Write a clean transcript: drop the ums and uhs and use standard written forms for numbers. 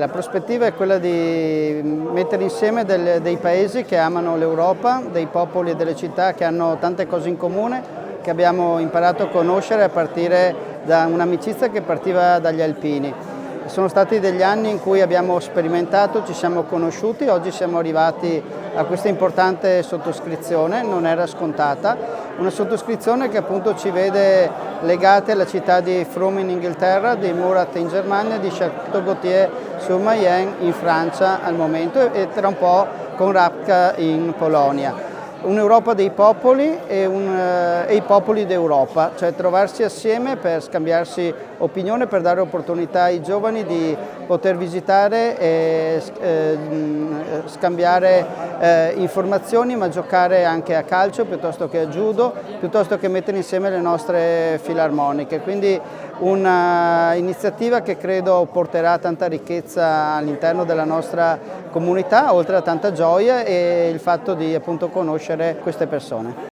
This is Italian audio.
La prospettiva è quella di mettere insieme dei paesi che amano l'Europa, dei popoli e delle città che hanno tante cose in comune, che abbiamo imparato a conoscere a partire da un'amicizia che partiva dagli alpini. Sono stati degli anni in cui abbiamo sperimentato, ci siamo conosciuti, oggi siamo arrivati a questa importante sottoscrizione, non era scontata, una sottoscrizione che appunto ci vede legati alla città di Frome in Inghilterra, di Murat in Germania e di Châteaugautier-sur-Mayenne in Francia al momento e tra un po' con Rabka in Polonia. Un'Europa dei popoli e i popoli d'Europa, cioè trovarsi assieme per scambiarsi opinione, per dare opportunità ai giovani di poter visitare e scambiare informazioni, ma giocare anche a calcio piuttosto che a judo, piuttosto che mettere insieme le nostre filarmoniche. Quindi un'iniziativa che credo porterà tanta ricchezza all'interno della nostra comunità, oltre a tanta gioia e il fatto di appunto conoscere queste persone.